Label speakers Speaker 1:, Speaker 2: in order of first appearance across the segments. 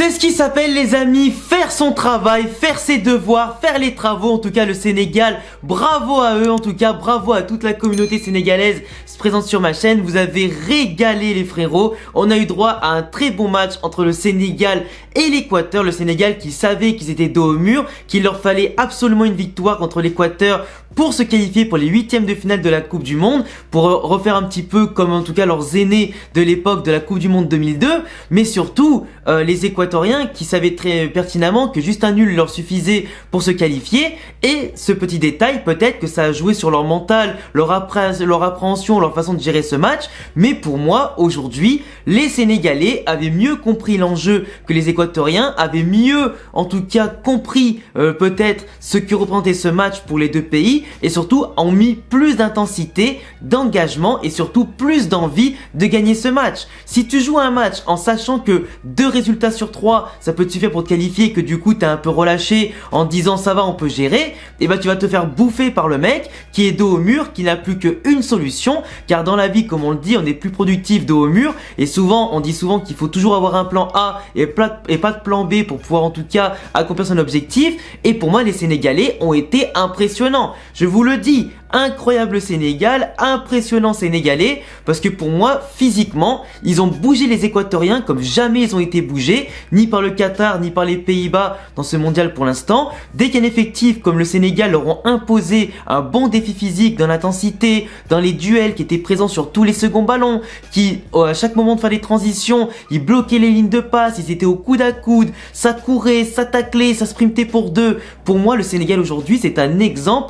Speaker 1: C'est ce qui s'appelle, les amis, faire son travail, faire ses devoirs, faire les travaux. En tout cas, le Sénégal, bravo à eux. En tout cas, bravo à toute la communauté sénégalaise présente sur ma chaîne. Vous avez régalé les frérots. On a eu droit à un très bon match entre le Sénégal et l'Équateur. Le Sénégal qui savait qu'ils étaient dos au mur, qu'il leur fallait absolument une victoire contre l'Équateur pour se qualifier pour les huitièmes de finale de la Coupe du Monde, pour refaire un petit peu comme en tout cas leurs aînés de l'époque de la Coupe du Monde 2002, mais surtout les Équatoriens qui savaient très pertinemment que juste un nul leur suffisait pour se qualifier. Et ce petit détail, peut-être que ça a joué sur leur mental, leur appréhension, leur façon de gérer ce match, mais pour moi aujourd'hui les Sénégalais avaient mieux compris l'enjeu que les Équatoriens, avaient mieux en tout cas compris peut-être ce que représentait ce match pour les deux pays, et surtout ont mis plus d'intensité, d'engagement et surtout plus d'envie de gagner ce match. Si tu joues un match en sachant que 2 résultats sur 3 ça peut te suffire pour te qualifier, que du coup t'es un peu relâché en disant ça va, on peut gérer, et bah tu vas te faire bouffer par le mec qui est dos au mur, qui n'a plus qu'une solution, car dans la vie, comme on le dit, on est plus productif dos au mur, et souvent on dit souvent qu'il faut toujours avoir un plan A et pas de plan B pour pouvoir en tout cas accomplir son objectif. Et pour moi les Sénégalais ont été impressionnants. Je vous le dis, incroyable Sénégal, impressionnant Sénégalais, parce que pour moi, physiquement, ils ont bougé les Équatoriens comme jamais ils ont été bougés, ni par le Qatar, ni par les Pays-Bas dans ce mondial pour l'instant. Dès qu'un effectif comme le Sénégal leur ont imposé un bon défi physique dans l'intensité, dans les duels qui étaient présents sur tous les seconds ballons, qui à chaque moment de faire des transitions, ils bloquaient les lignes de passe, ils étaient au coude à coude, ça courait, ça taclait, ça sprintait pour deux. Pour moi, le Sénégal aujourd'hui, c'est un exemple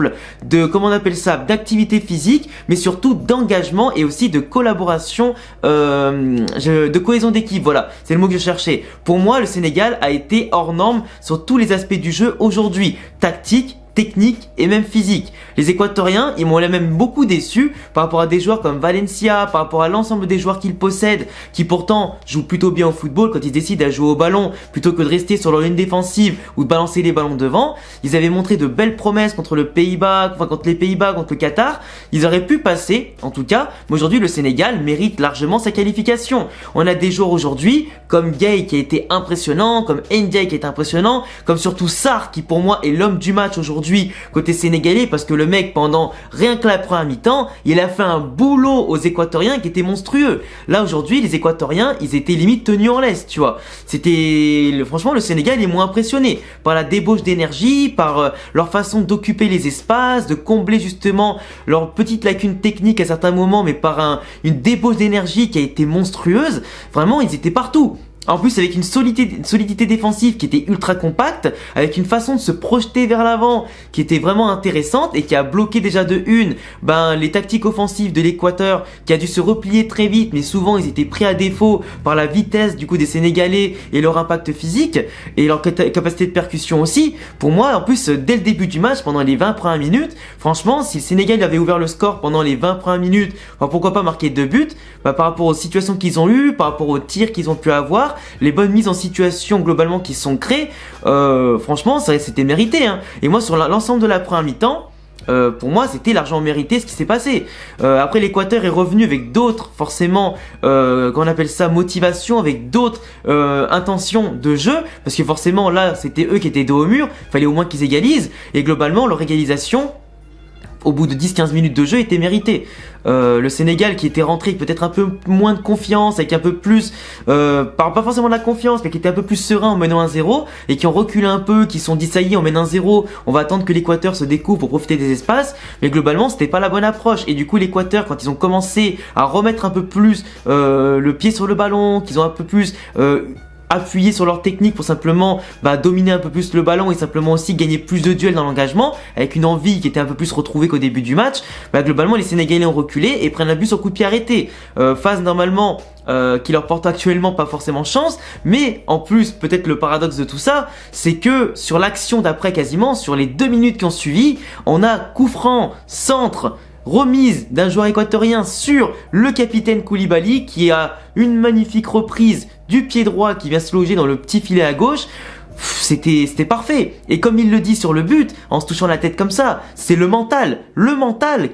Speaker 1: de, comment on appelle ça, d'activité physique, mais surtout d'engagement et aussi de collaboration, de cohésion d'équipe. Voilà, c'est le mot que je cherchais. Pour moi, le Sénégal a été hors norme sur tous les aspects du jeu aujourd'hui. Tactique, technique et même physique. Les Équatoriens, ils m'ont même beaucoup déçu par rapport à des joueurs comme Valencia, par rapport à l'ensemble des joueurs qu'ils possèdent, qui pourtant jouent plutôt bien au football quand ils décident à jouer au ballon, plutôt que de rester sur leur ligne défensive ou de balancer les ballons devant. Ils avaient montré de belles promesses contre les Pays-Bas, contre le Qatar. Ils auraient pu passer, en tout cas, mais aujourd'hui le Sénégal mérite largement sa qualification. On a des joueurs aujourd'hui, comme Gueye qui a été impressionnant, comme Ndiaye qui est impressionnant, comme surtout Sarr qui pour moi est l'homme du match aujourd'hui côté sénégalais, parce que le mec pendant rien que la première mi-temps il a fait un boulot aux Équatoriens qui était monstrueux. Là aujourd'hui les Équatoriens ils étaient limite tenus en laisse, tu vois. Franchement le Sénégal est moins impressionné par la débauche d'énergie, par leur façon d'occuper les espaces, de combler justement leurs petites lacunes techniques à certains moments, mais par une débauche d'énergie qui a été monstrueuse. Vraiment ils étaient partout. En plus avec une solidité défensive qui était ultra compacte, avec une façon de se projeter vers l'avant qui était vraiment intéressante et qui a bloqué déjà de une les tactiques offensives de l'Équateur, qui a dû se replier très vite, mais souvent ils étaient pris à défaut par la vitesse du coup des Sénégalais et leur impact physique et leur capacité de percussion aussi. Pour moi en plus dès le début du match, pendant les 20 premières minutes, franchement si le Sénégal avait ouvert le score pendant les 20 premières minutes, pourquoi pas marquer 2 buts, par rapport aux situations qu'ils ont eues, par rapport aux tirs qu'ils ont pu avoir, les bonnes mises en situation globalement qui sont créées, franchement c'était mérité, hein. Et moi sur l'ensemble de la première mi-temps, pour moi c'était largement mérité ce qui s'est passé. Après l'Équateur est revenu avec d'autres forcément qu'on appelle ça motivation, avec d'autres intentions de jeu, parce que forcément là c'était eux qui étaient dos au mur, fallait au moins qu'ils égalisent, et globalement leur égalisation au bout de 10-15 minutes de jeu était mérité. Le Sénégal qui était rentré avec peut-être un peu moins de confiance, avec un peu plus, pas forcément de la confiance, mais qui était un peu plus serein en menant 1-0, et qui ont reculé un peu, qui se sont dit ça y est on mène 1-0, on va attendre que l'Équateur se découvre pour profiter des espaces, mais globalement c'était pas la bonne approche. Et du coup l'Équateur, quand ils ont commencé à remettre un peu plus le pied sur le ballon, qu'ils ont un peu plus appuyer sur leur technique pour simplement dominer un peu plus le ballon et simplement aussi gagner plus de duels dans l'engagement, avec une envie qui était un peu plus retrouvée qu'au début du match, globalement les Sénégalais ont reculé et prennent un but sur coup de pied arrêté, phase normalement qui leur porte actuellement pas forcément chance. Mais en plus peut-être le paradoxe de tout ça, c'est que sur l'action d'après, quasiment sur les 2 minutes qui ont suivi, on a coup franc, centre, remise d'un joueur équatorien sur le capitaine Koulibaly, qui a une magnifique reprise du pied droit qui vient se loger dans le petit filet à gauche. c'était parfait. Et comme il le dit sur le but, en se touchant la tête comme ça, c'est le mental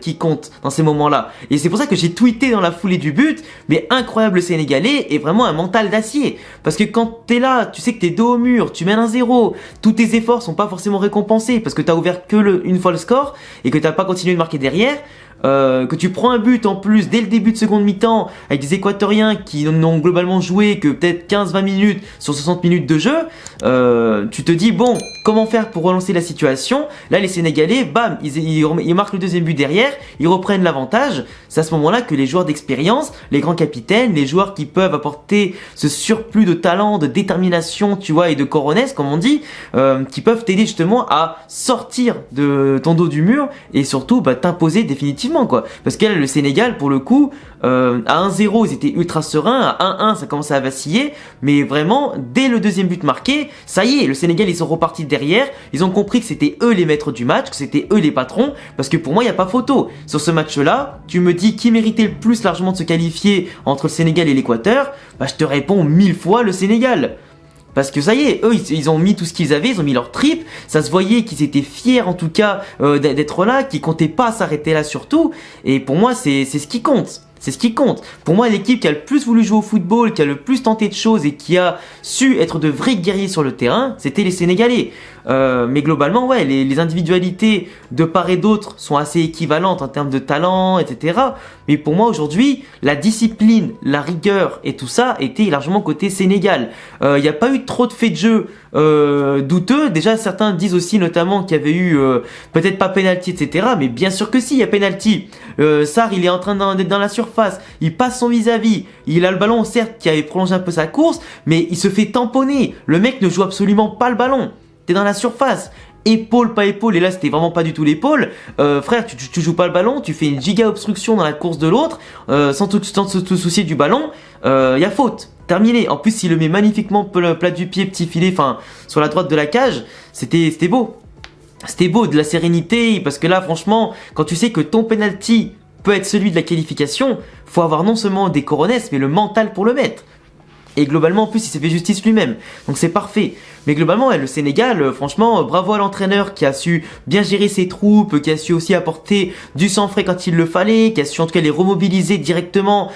Speaker 1: qui compte dans ces moments-là. Et c'est pour ça que j'ai tweeté dans la foulée du but, mais incroyable Sénégalais et vraiment un mental d'acier. Parce que quand t'es là, tu sais que t'es dos au mur, tu mènes 1-0, tous tes efforts sont pas forcément récompensés parce que t'as ouvert que une fois le score et que t'as pas continué de marquer derrière. Que tu prends un but en plus dès le début de seconde mi-temps avec des Équatoriens qui n'ont globalement joué que peut-être 15-20 minutes sur 60 minutes de jeu, tu te dis bon, comment faire pour relancer la situation? Là les Sénégalais, bam, ils marquent le deuxième but derrière, ils reprennent l'avantage. C'est à ce moment-là que les joueurs d'expérience, les grands capitaines, les joueurs qui peuvent apporter ce surplus de talent, de détermination, tu vois, et de coronesse comme on dit, qui peuvent t'aider justement à sortir de ton dos du mur et surtout t'imposer définitivement quoi. Parce que là, le Sénégal pour le coup à 1-0 ils étaient ultra sereins, à 1-1 ça commençait à vaciller, mais vraiment dès le deuxième but marqué, ça y est, le Sénégal ils sont repartis derrière, ils ont compris que c'était eux les maîtres du match, que c'était eux les patrons, parce que pour moi il n'y a pas photo. Sur ce match là, tu me dis qui méritait le plus largement de se qualifier entre le Sénégal et l'Équateur, je te réponds 1000 fois le Sénégal. Parce que ça y est, eux ils ont mis tout ce qu'ils avaient, ils ont mis leur trip, ça se voyait qu'ils étaient fiers en tout cas d'être là, qu'ils comptaient pas s'arrêter là surtout, et pour moi c'est ce qui compte. C'est ce qui compte. Pour moi, l'équipe qui a le plus voulu jouer au football, qui a le plus tenté de choses et qui a su être de vrais guerriers sur le terrain, c'était les Sénégalais. Mais globalement, ouais, les individualités de part et d'autre sont assez équivalentes en termes de talent, etc. Mais pour moi, aujourd'hui, la discipline, la rigueur et tout ça était largement côté Sénégal. Il n'y a pas eu trop de faits de jeu douteux. Déjà, certains disent aussi notamment qu'il y avait eu peut-être pas penalty, etc. Mais bien sûr que si, il y a penalty. Sarr, il est en train d'être dans la surface, il passe son vis-à-vis, il a le ballon certes qui avait prolongé un peu sa course, mais il se fait tamponner. Le mec ne joue absolument pas le ballon. T'es dans la surface. Épaule, pas épaule, et là c'était vraiment pas du tout l'épaule. Frère, tu joues pas le ballon, tu fais une giga obstruction dans la course de l'autre, sans te soucier du ballon, y a faute. Terminé. En plus, il le met magnifiquement plat du pied, petit filet, sur la droite de la cage. C'était beau. C'était beau, de la sérénité, parce que là, franchement, quand tu sais que ton penalty peut être celui de la qualification, faut avoir non seulement des coronesses, mais le mental pour le mettre. Et globalement, en plus, il s'est fait justice lui-même. Donc c'est parfait. Mais globalement, ouais, le Sénégal, franchement, bravo à l'entraîneur qui a su bien gérer ses troupes, qui a su aussi apporter du sang frais quand il le fallait, qui a su en tout cas les remobiliser directement,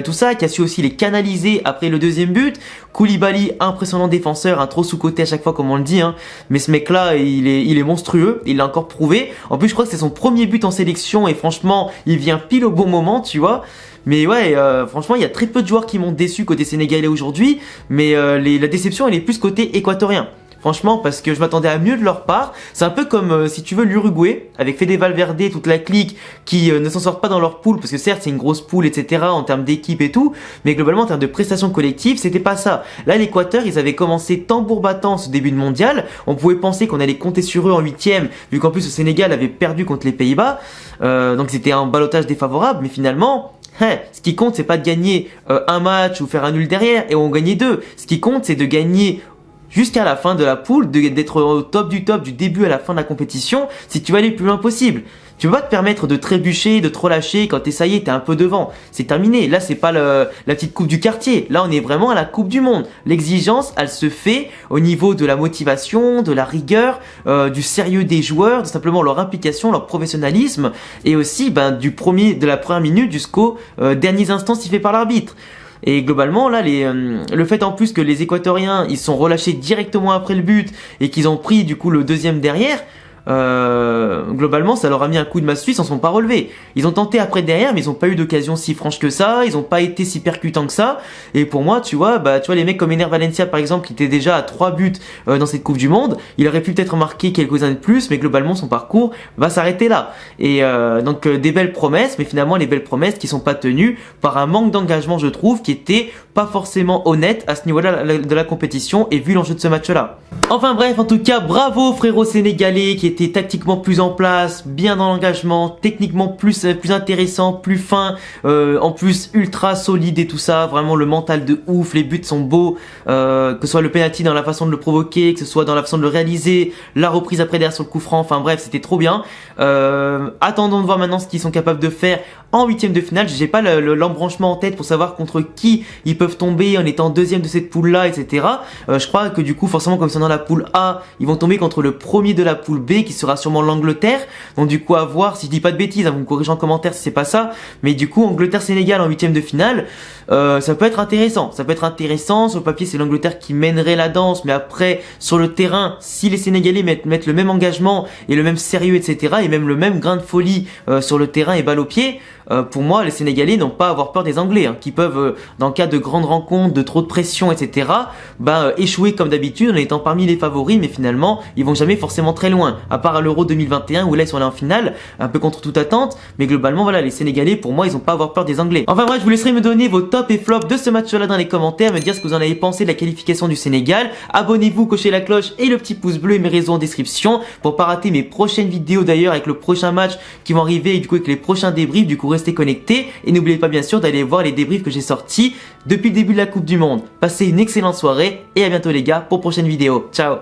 Speaker 1: tout ça, qui a su aussi les canaliser après le deuxième but. Koulibaly, impressionnant défenseur, trop sous-coté à chaque fois comme on le dit, hein. Mais ce mec-là, il est monstrueux, il l'a encore prouvé. En plus, je crois que c'est son premier but en sélection et franchement, il vient pile au bon moment, tu vois. Mais ouais, franchement, il y a très peu de joueurs qui m'ont déçu côté sénégalais aujourd'hui, mais la déception, elle est plus côté équatorien. Franchement, parce que je m'attendais à mieux de leur part. C'est un peu comme, si tu veux, l'Uruguay, avec Fede Valverde, toute la clique, qui ne s'en sortent pas dans leur poule, parce que certes, c'est une grosse poule, etc., en termes d'équipe et tout, mais globalement, en termes de prestations collectives, c'était pas ça. Là, l'Équateur, ils avaient commencé tambour battant ce début de mondial. On pouvait penser qu'on allait compter sur eux en 8e, vu qu'en plus, le Sénégal avait perdu contre les Pays-Bas. Donc, c'était un ballottage défavorable, mais finalement... ce qui compte, c'est pas de gagner un match ou faire un nul derrière et on gagne 2. Ce qui compte, c'est de gagner jusqu'à la fin de la poule, d'être au top, du début à la fin de la compétition, si tu veux aller le plus loin possible. Tu peux pas te permettre de trébucher, de trop lâcher quand ça y est, t'es un peu devant. C'est terminé. Là, c'est pas la petite coupe du quartier. Là, on est vraiment à la coupe du monde. L'exigence, elle se fait au niveau de la motivation, de la rigueur, du sérieux des joueurs, de simplement leur implication, leur professionnalisme, et aussi de la première minute jusqu'aux derniers instants sifflés par l'arbitre. Et globalement, là, le fait en plus que les Équatoriens, ils sont relâchés directement après le but et qu'ils ont pris du coup le deuxième derrière, globalement ça leur a mis un coup de masse suisse, ils s'en sont pas relevés. Ils ont tenté après derrière, mais ils ont pas eu d'occasion si franche que ça, ils ont pas été si percutants que ça. Et pour moi, tu vois les mecs comme Ener Valencia par exemple, qui était déjà à 3 buts dans cette Coupe du Monde, il aurait pu peut-être marquer quelques-uns de plus, mais globalement son parcours va s'arrêter là. Et donc des belles promesses, mais finalement les belles promesses qui sont pas tenues par un manque d'engagement, je trouve, qui était pas forcément honnête à ce niveau-là de la compétition et vu l'enjeu de ce match-là. Enfin bref, en tout cas, bravo frérot sénégalais qui étaient tactiquement plus en place, bien dans l'engagement, techniquement plus intéressant, plus fin, en plus ultra solide et tout ça, vraiment le mental de ouf, les buts sont beaux, que ce soit le penalty dans la façon de le provoquer, que ce soit dans la façon de le réaliser, la reprise après derrière sur le coup franc, enfin bref, c'était trop bien. Attendons de voir maintenant ce qu'ils sont capables de faire en huitième de finale. J'ai pas l'embranchement en tête pour savoir contre qui ils peuvent tomber en étant deuxième de cette poule là, etc. Je crois que du coup forcément comme ils sont dans la poule A, ils vont tomber contre le premier de la poule B qui sera sûrement l'Angleterre. Donc du coup à voir, si je dis pas de bêtises, hein, vous me corrigez en commentaire si c'est pas ça, mais du coup Angleterre-Sénégal en huitième de finale, ça peut être intéressant. Ça peut être intéressant, sur le papier c'est l'Angleterre qui mènerait la danse, mais après sur le terrain, si les Sénégalais mettent le même engagement et le même sérieux, etc. et même le même grain de folie sur le terrain et balle au pied, pour moi, les Sénégalais n'ont pas à avoir peur des Anglais, hein, qui peuvent, dans le cas de grandes rencontres, de trop de pression, etc., échouer comme d'habitude en étant parmi les favoris, mais finalement, ils vont jamais forcément très loin, à part à l'Euro 2021 où là ils sont allés en finale, un peu contre toute attente, mais globalement, voilà, les Sénégalais, pour moi, ils n'ont pas à avoir peur des Anglais. Enfin bref, je vous laisserai me donner vos tops et flops de ce match-là dans les commentaires, me dire ce que vous en avez pensé de la qualification du Sénégal. Abonnez-vous, cochez la cloche et le petit pouce bleu et mes réseaux en description pour pas rater mes prochaines vidéos d'ailleurs avec le prochain match qui vont arriver et du coup avec les prochains débriefs. Du coup, restez connectés et n'oubliez pas bien sûr d'aller voir les débriefs que j'ai sortis depuis le début de la Coupe du Monde. Passez une excellente soirée et à bientôt les gars pour prochaine vidéo. Ciao.